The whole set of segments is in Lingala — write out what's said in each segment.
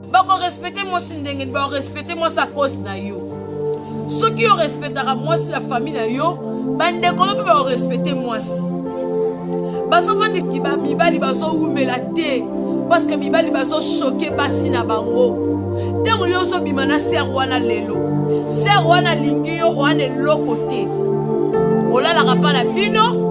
Bako respecter moi si ndenge ba respecter moi sa cause na yo. Ceux qui respectera moi si la famille na yo, bande ko ba respecter moi si. Baso fandi ki ba mibali baso umela te parce que mibali baso choquer basi na bango. Tango yo so bimana ser wana lelo. Ser wana lingi yo wana lokote. Olala kapa na bino.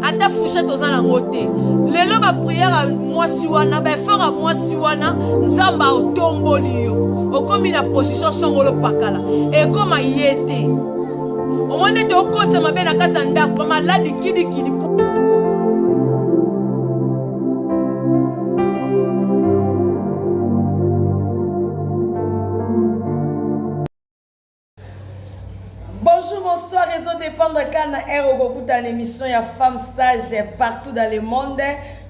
Ata fouchette aux alangote. Lelo ba prière à moi si wana, ba faire à moi si wana, zamba au tomboli yo. O comme la position songolo pakala. Et comme yete. O monde te okote mabe na katanda pa maladi kidi. Bonjour, bonsoir, réseau dépend de Cannes, dans l'émission, il y a femmes sages partout dans le monde.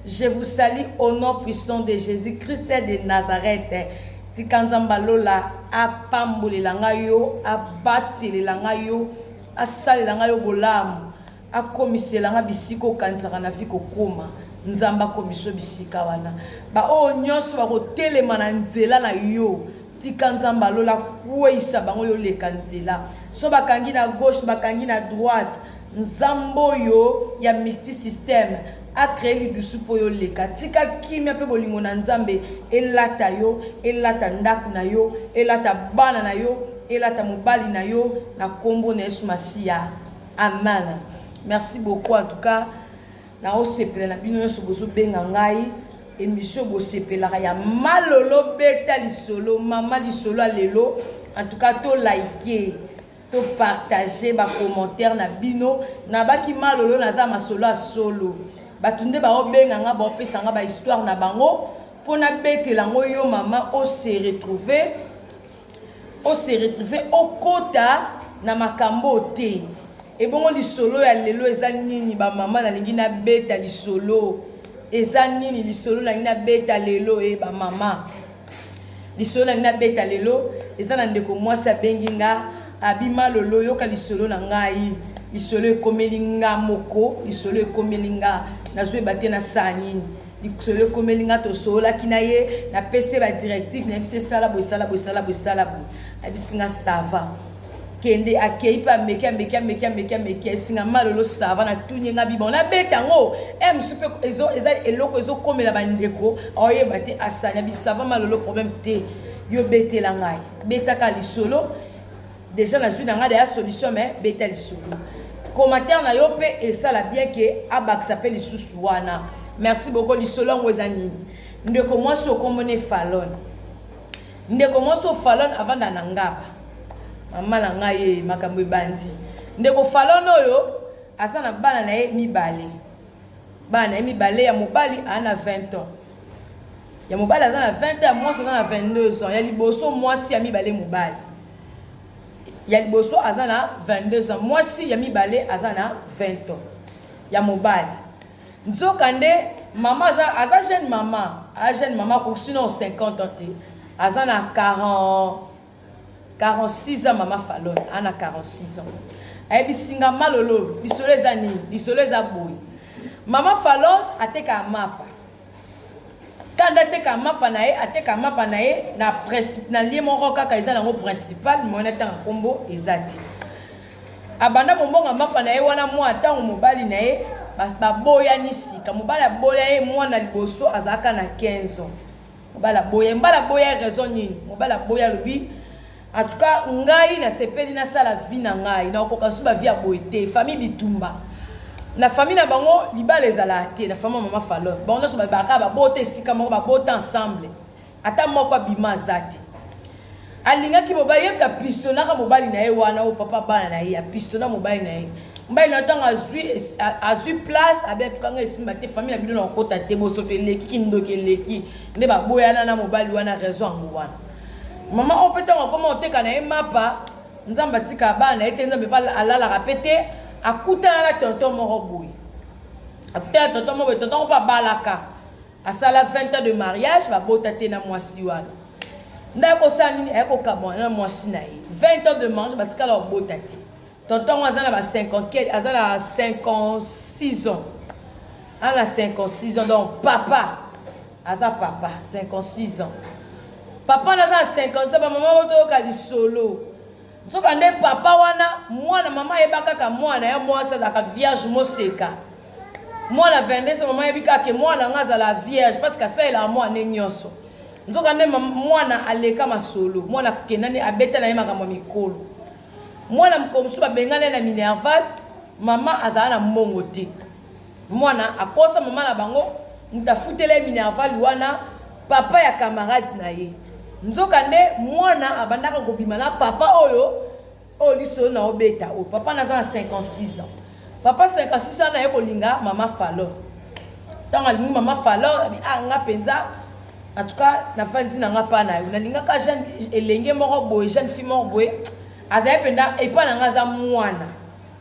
Je vous salue au nom puissant de Jésus-Christ de Nazareth. Tikanzamba lola, a pambole langayo, a batele langayo, a sale langayo bolam, a commissaire langa bisiko kansara na fiko koma, nzamba komisso bisika wana. Ba o nyonso ba ko telemana nzela na yo. Tikanzamba lola kweisa bango yo le kanzela. So bakangi na gauche, bakangi na droite. Nzambo yo ya multi système a créé li dusu po yo leka. Tika kimia pe bolingo na nzambe elata yo, elata ndaku na yo, elata bana na yo, elata mobali na yo na kombo na Yesu Masia. Amen. Merci beaucoup en tout cas. Na o sepela na bino so bozo benga ngai. Émission Bosepelaka ya malolo beta lisolo mama lisolo lelo en tout cas to liker to partager ba commentaire na bino na baki malolo na za masolo a solo batunde ba obenga nga ba opesa nga ba histoire na bango pona betela ngo yo mama o se retrouver au kota na makambo te e bongo lisolo ya lelo eza nini ba mama na lingi na beta lisolo eza nini lisolo na ngina beta lelo e ba mama lisolo na ngina beta lelo eza na ndeko mwasi abengi nga abima lolo yoka lisolo na ngai lisolo ekomeli nga moko lisolo ekomeli nga nazwe bate na sani lisolo ekomeli nga tosola kina ye na pese ba directive na bise sala bo abisinga sava kende akeipa meke singa malolo sava na tunyenga bibon na betango em super ezo eloko ezo komela bandeko oye bate asanya bisava malolo problème te yo betela ngai betaka lisolo déjà na zui na nga de solution mais beta lisolo commentaire na yo pe et ça la bien que abak s'appelle lisusu wana merci beaucoup lisolo ngozani ndeko moi so komone falon ndeko moi so falon avant na ngaba mama na ngai makambo bandi ndeko falon oyo asana bana na ye mibale ya mobali ana 20 ans ya mobali azana 20 ans mwasi azana 22 ans ya liboso mwasi ya mibale mobali ya liboso azana 22 ans mwasi ya mibale azana 20 ans ya mobali nzokande mama aza jeune mama kusino 50 ans te azana 46 ans maman falon ana 46 ans ay bisinga malolo bisolo ezani bisolo ezaboy maman falon ateka mapa kanda ateka mapa na ye na principe na lie moko kaka eza nango principal mona tanga kombo ezati abanda mombonga mapa na ye wana mwa tango mobali na ye bas baboya nisika mobali aboya ye mwana liboso azaka na 15 ans mobali aboya raison nini mobali aboya lobi en tout cas ngai na sepeli na sala vie na ngai na okoka suba vie aboite famille bitumba na famille na bango libala ezala te na famille mama falon bango na so ba ba bote sika moko ba bote ensemble ata moko bima zati alinga ki mobali yeka pistona ka mobali na ye wana o papa bana na ye pistona mobali na ye mobali na tanga azui place abia tukanga esimba te famille na bino na kota te boso te leki kindokeleki nde ba boyana na mobali wana raison ngo wana mama o petango koma oteka na ye mapa nzamba tika bana ete nzambe pa alala rapete akutana na tonton moko boy akutana tonton moko tonton pa balaka asala 20 ans de mariage ba bota te na mwasi wana ndako sani eko kabona na mwasi na ye 20 ans de mariage batika la bota te tonton azana ba 50 azana 56 ans ana 56 ans donc papa aza papa 56 ans papa naza 50 ba mama otoyoka lisolo soka nde papa wana mwana mama yeba kaka mwana ya mwasi azalaka vierge moseka mwana 22 mama yebi kaka mwana nga azala vierge parce que asalela mwana nyonso nzoka nde mwana aleka masolo mwana kendani abeta na ye makambo mikolo mwana mokomosu babengana na minerval mama azala na mbongo te mwana akosa mama na bango mutafutela minerval wana papa ya camarade na ye nzoka nde mwana abandaka kobima na papa oyo lisolo na obeta o papa naza na 56 ans papa 56 ans na ye kolinga mama Fallon tanga lingi mama Fallon nga penza en tout cas na fandi na nga pa na yo nalinga ka jeune elenge moko boye jeune fille moko boye azaya penda epa na nga za mwana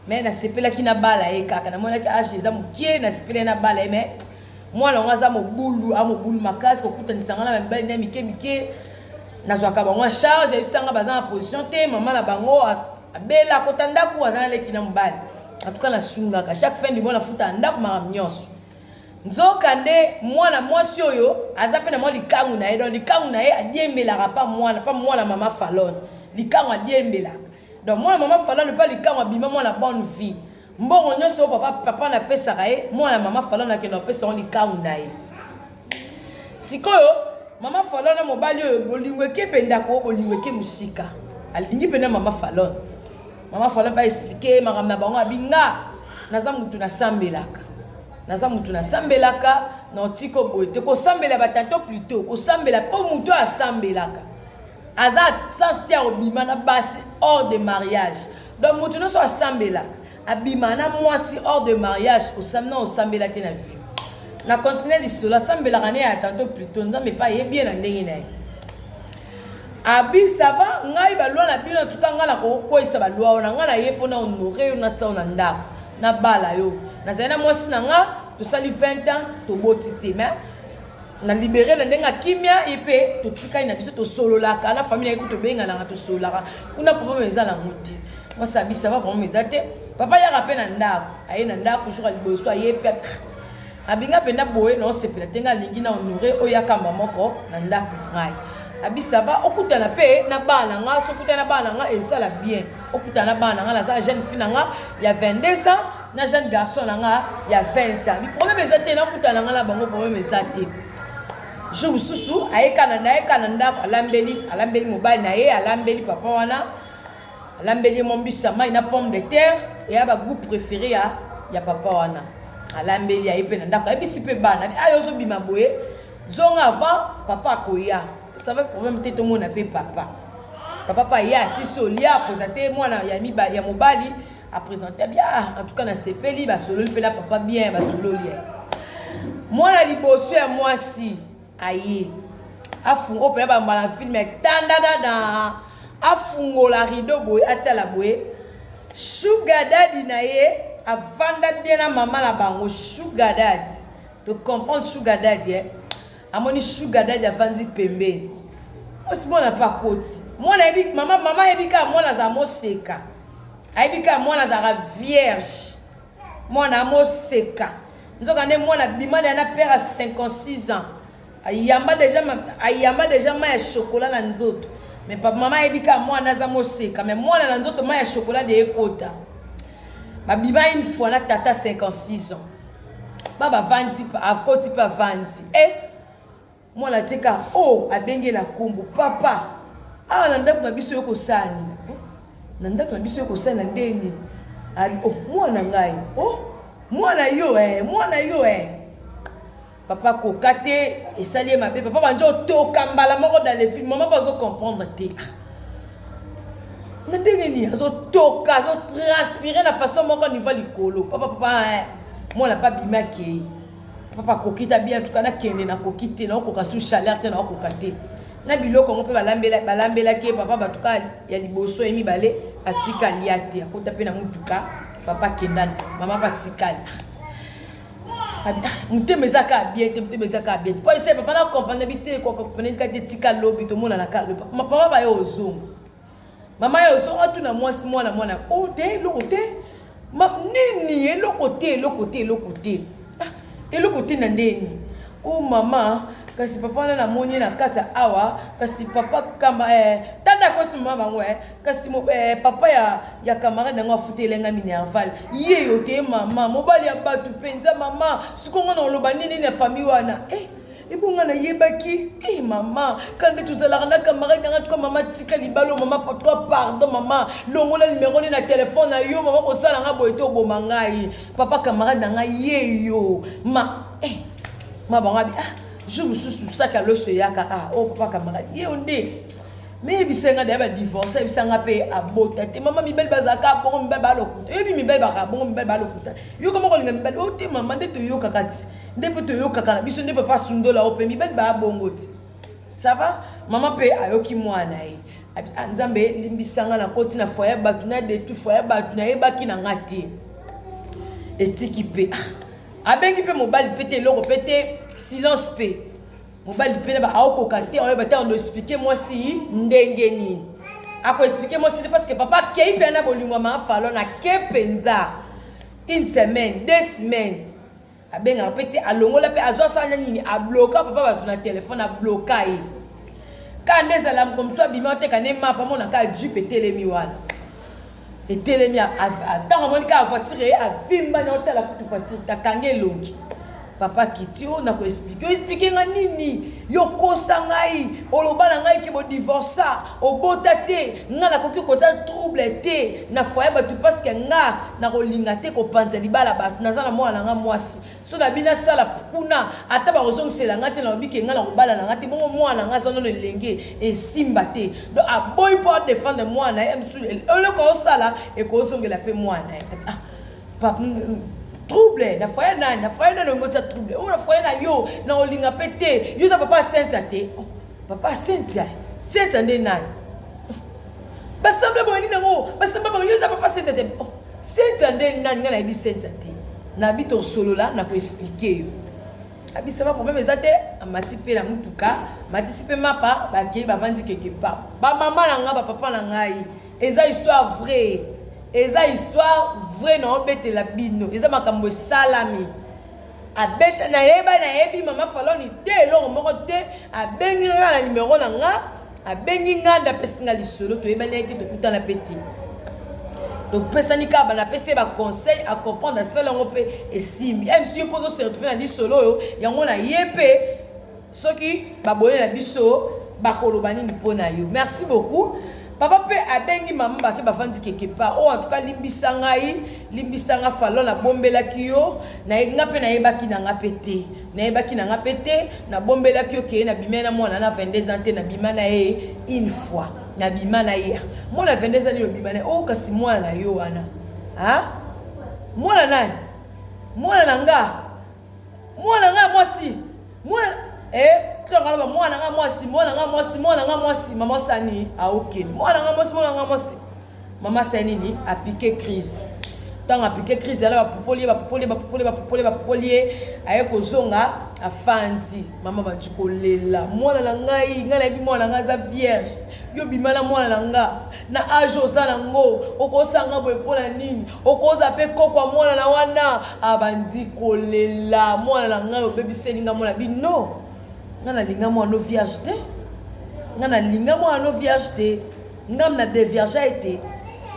mais na sepelaki na bala ye kaka na monaki age eza mokie na sepele na bala ye mais mwana nga za mobulu makasi kokutanisa nga na mibali na mike nazwaka bango charge ebisanga baza na position te mama na bango abela kota ndaku aza na leki na mobali en tout cas nasungaka chaque fin du mois nafuta ndaku makambo nyonso nzoka nde mwana mwasi oyo aza pe na mwa likangu na ye donc likangu na ye adiembelaka pa mwana mama Fallon likangu adiembelaka donc mwana mama Fallon pa likangu abima mwana bonne vie mbongo nyonso papa napesaka ye mwana mama Fallon akende apesa ngo likangu na ye sikoyo mama Fallon na mobali oyo bolingo ekepe ndako bolingo eke musika alingi pena mama Fallon pa expliquer makambo na bango abinga naza mutu nasambelaka na otiko boye te kosambela batanto plutôt kosambela po mutu asambelaka aza sans tia obima na basi hors de mariage donc mutu no so asambela abima na mwasi hors de mariage osambela te na vie na continuer lisolo asambelaka ne ya tanto plutôt nzambe pa ye bien na ndenge na ye abi ça va ngai balwa na bino tout ngai la kokoisa balwa ona ngai na ye pona honorer yo na tsao na ndako na bala yo na zena mwasi na nga to sali 20 ans to botite mais na libérer na ndenga kimia epe to tika ina biso to sololaka na famille eko to benga na to sololaka kuna problème eza na muti moi sabi ça va vraiment ezate papa ya rappel na ndako aye na ndako jour liboso aye pe abinga penda boye no sepela tenga lingi na honorer oyaka mama na ndako ngai abisaba okutana pe na bana nga sokutana bana nga ezala bien okutana bana nga la jeune fille nga ya 22 ans na jeune garçon nga ya 20 ans. Le problème ezate na okutana nga la bango problème ezate je mususu ayekana ndako alambeli mobali na ye alambeli papa wana alambeli mombisa mai na pomme de terre et ya ba goût préféré ya papa wana alambeli ayepe na ndako ebisi pe bana ayo zo bima boye zonga avant papa koya. Ça va problème te to mona pe papa pa ya siso lia présenter mwana ya mobali a présenter bien en tout cas na sepeli ba solo pe la papa bien ba solo lia mwana liboso ya mwasi aye afungo pe ba mbala film tandada afungola rideau boy atala boy sugar daddy na ye avanda bien na mama la bango sugar daddy to comprendre sugar daddy amoni sugar daddy avandi pembeni osi mwana pa koti mwana ebi mama ebika mwana za moseka aibika mwana za vierge mwana moseka nzoka ne mwana bimana na père à 56 ans ayamba déjà ma ya chocolat na nzoto mais papa mama ebika mwana za moseka mais mwana na nzoto ma ya chocolat de ekota babima une fois na tata 56 ans baba vandi pa akoti pa vandi mwana tika abenge na kombo papa na ndako na biso yoko sani na ndako na biso yoko sani na ndeni mwana ngai mwana yo papa kokate esali mabe papa banjo toka mbala moko dans les films maman bazo comprendre te na ndenge ni azo toka azo transpirer na façon moko niveau likolo papa mwana pa bimaki papa kokita bien en tout cas na kende na kokite na koka sous chaleur te na kokate na biloko ngo pe balambela ke papa en tout cas ya liboso emi balé atika liate akota pe na mutuka papa kendana mama patikali mutemezaka bien po ese papa na comprendre bité ko comprendre ka tika lobi to mona na ka papa ba yo ozongo mama yo ozongo tu na mwasi mwana te lokote nini elokote eloko te na ndeni mama kasi papa na moni na kata awa kasi papa kama tanda kosi mama bango kasi papa ya camarade ngo afutelenga minerval ye yo te mama mobali ya batu penza mama sikonga na loba nini na famille wana ibunga na yebaki mama quand tu zalaka na camarade nga to mama tika libalo mama toi pardon mama longola numéro na téléphone na yo mama ko sala nga boyeto boma ngai papa camarade nga ye yo ma bangabi je me suis sous ça qu'allo se yaka oh papa camarade ye onde mais bisenga de ba divorce bisanga pe abota te mama mi belle bazaka bon mi belle balokuta yebi mi belle baka bon mi belle balokuta yo comment ko linga mi belle o te mama de to yo kakati de pe to yo kakana biso de papa sundola o pe mi belle ba bongoti ça va mama pe ayoki mwana ye nzambe limbisanga na koti na foyer batu na de tout foyer batu na yebaki na ngati etiki pe abengi pe mobali pété loko pété silence pe mobali pe ba aoko kanté on va t'en expliquer moi si ndenge nini ako expliquer moi si parce que papa kei pe na bolingwa ma falo na ke penza une semaine 2 semaines abenga pété alongola pe azo sanya nini a bloquer papa ba na téléphone a bloquer quand des alarmes comme ça bimote kané mapa mona ka ju pété les miwana et telemi attends mon ka voiture a vimba na hôtel la voiture ta kange longi papa kiti o na ko expliquer nga nini yo kosa ngai oloba na ngai ke bo divorça o botate nga na koki ko ta trouble te na foyer batu parce que nga na ko linga te ko panza libala batu na zana mwana nga mwasi so na bina sala kuna ata ba ozong sela nga te na biki nga na ko bala na nga te bongo mwana nga zana no lenge e simba te donc a boy pour défendre mwana le ko sala e ko zongela pe mwana papa trouble na foyer na ngota trouble on na foyer na yo na olinga pété yo ta papa sainte te papa sainte nde nani basamble boni nango basamble boni yo ta papa sainte te sainte nde nani na bi sainte te na bi ton solo là na ko expliquer yo abi ça va problème ezate amati pe na mutuka mati sipe mapa ba ke ba vandi quelque part ba mama na nga ba papa na ngai eza histoire vraie eza histoire vraie na obete la bino eza makambo salami abeta na yebi mama faloni te eloko moko te abengi nga na numéro na nga abengi nga nda pesinga lisolo to yeba leki to kutana peti donc pesani ka bana pese ba conseil à comprendre ça lango pe esimbi monsieur pozo se retrouver na lisolo yo yango na yepe soki ba boye na biso ba koloba nini pona yo merci beaucoup. Papa pe abengi mama ba ke ba fandi quelque part en tout cas limbisanga falo na bombela kiyo na nga pe na yebaki na nga pété na bombela kiyo ke na bimena mwana na 22 ans te na bimana ye une fois na bimana ye mwana 22 ans yo bimana kasi mwana na yo wana mwana nani mwana nga mwasi mwana mwana nga mwasi mama sani aokeni mwana nga mwasi mama sani ni a piqué crise tant a piqué crise ala bapopoli aye kozonga afandi mama bajikolela mwana na ngai nga na yebi mwana nga za vierge yo bimana mwana nga na age oza nango okosanga boye mpona nini okoza pe kokwa mwana na wana abandi kolela mwana na ngai obebiseli nga mwana bino ngana linga mwana vierge te ngana linga mwana vierge te ngam na dévierge été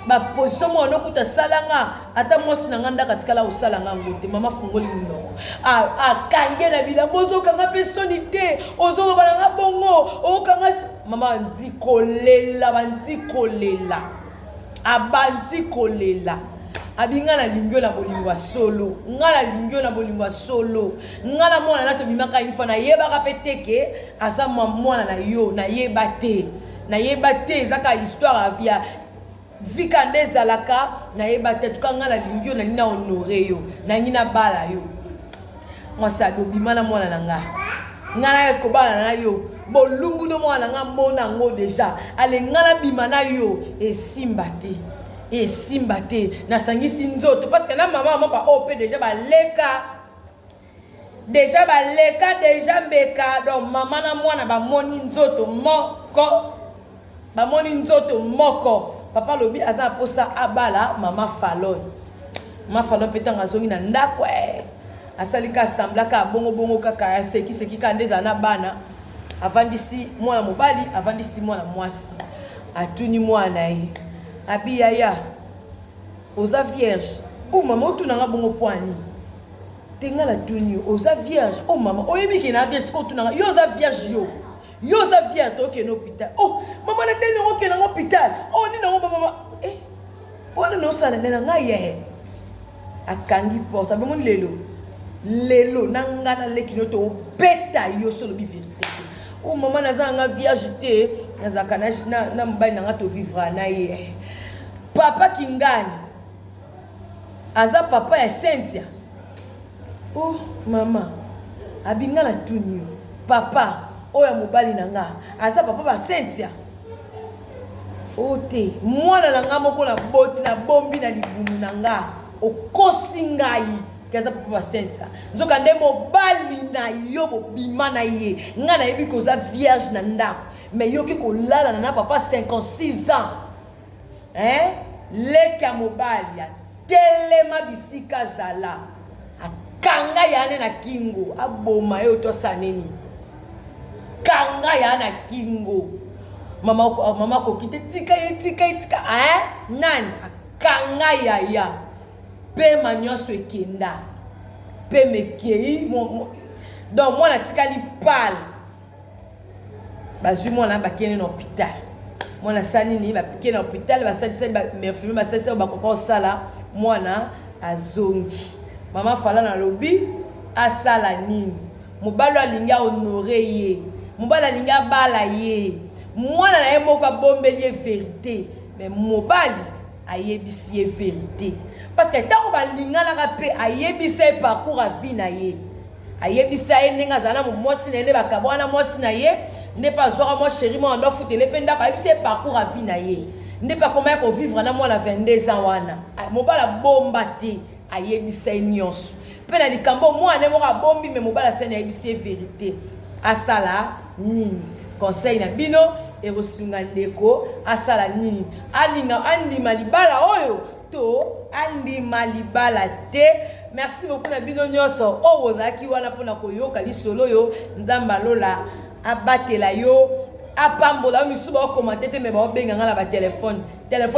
ba position mwana kuta salanga ata mosi na nganda katika la usalanga ngote mama fungoli muno kange na bila mozo kanga pesoni te ozo balanga bongo o kanga mama ndikolela abandi kolela abinga na lingyo na bolingwa solo ngala lingyo na bolingwa solo ngala mwana na to bimaka une na yebaka peteke asa mwana na yo na yebate zaka histoire avia vika ndezalaka na yebate tuka ngala lingyo na nina honore yo na nina bala yo mwasa do bimana mwana na nga ngala ko bala na yo bolungu no mwana nga mona ngo deja ale ngala bimana yo esimbate na sangisi nzoto parce que na maman pa op déjà mbeka donc maman na mwana ba moni nzoto moko papa lobi aza posa abala mama falon petanga zongi na ndako asalika semblaka bongo bongo kaka seki kandeza na bana avandisi mwana mobali avandisi mwana mwasi atuni mwana ye abi yaya oza vierge oh mama otunanga bongo poani tenga la tuni oza vierge oh mama oyebi ke na vierge ko tunanga yo oza vierge yo oza vierge to ke no hôpital oh mama na teni ngo ke na hôpital oh ni ngo mama ona no sala na ngaye akangi porte abemo lelo nangana lekino to beta yo solo bi vérité oh mama nazanga vierge te nazaka na mbali nanga to vivre na ye papa kingani aza papa ya Cynthia oh mama abinga na tuni papa oya mobali nanga aza papa ba Cynthia oh te mwana nanga moko na boti na bombi na libumu nanga okosi ngai kaza papa ba Cynthia nzoka nde mobali na yo bobima na ye nga na yebi koza vierge na ndako mais yo ki kolala na papa 56 ans leka mobali ya telema bisika zala akanga yane na kingo aboma yo to saneni kanga ya na kingo mama ko kite tika nani akanga ya pe manyoso ekenda pe mekei donc moi na tikali pal bazui moi na bakene na hôpital moi na sanini ba piqué na hôpital ba salisa ba merfume ba salisa ba koko sala moi na azongi mama fala na lobi asala nini mobalo alinga honorer ye mobalo alinga bala ye mwana na ye moko abombeli ye vérité mais mobali ayebisi ye vérité parce que tant ba lingalaka pe ayebisa ye parcours à vie na ye ayebisa ye ndenge azala mwasi na ye bakabwana mwasi na ye n'est pas zora moi chérie moi on doit foutre les penda pa c'est parcours à vie na ye n'est pas comment qu'on vivre na moi la 22 ans wana mobala bomba te ayebisa nyonso pe na likambo moi ne moka bombi mais mobala sene ayebisa vérité asala nini conseil na bino e rosunga ndeko asala nini alinga andima libala oyo to andima libala te. Merci beaucoup na bino nyonso o wozaki wana pona koyoka lisolo yo nzamba lola abatela yo apambola misuba o commenter te me ba benga ngala ba téléphone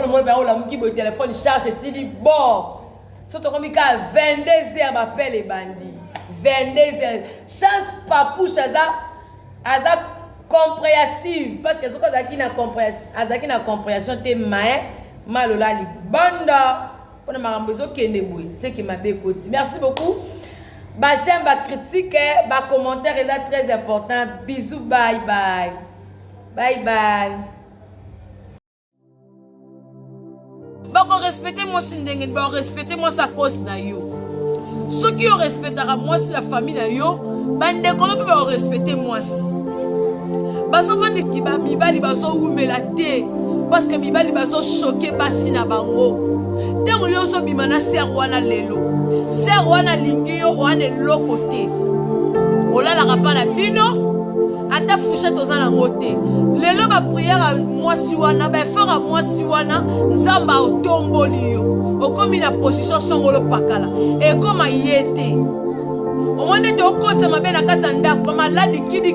mo ba ola muki bo téléphone charge sili bon soto komi ka 22h ba pele bandi 22h chance papouche aza compréhensive parce que soko azaki na compréhension te malola li banda pona makambo zo kende boy c'est qui m'a békoti. Merci beaucoup. Ba j'aime ba critique ba commentaire est très important. Bisous, bye bye. Bye bye. Ba ko respecter moi sindenge ba respecter moi sa cause na yo. Ceux qui respectera moi si la famille na yo, bande ko ba respecter moi si. Ba so fandi ki ba mibali ba so umela te parce que mibali ba so choquer basi na bango. Tango yo so bimana ser wana lelo. Ser wana lingi yo wana lokote. Olala kapa na bino ata fouché tozana ngote. Lelo ba prière mwasi wana ba fera mwasi wana nzamba otomboli yo. Okomi na position songolo pakala. E koma yete. Omone te okota mabe na kata ndako maladi kidi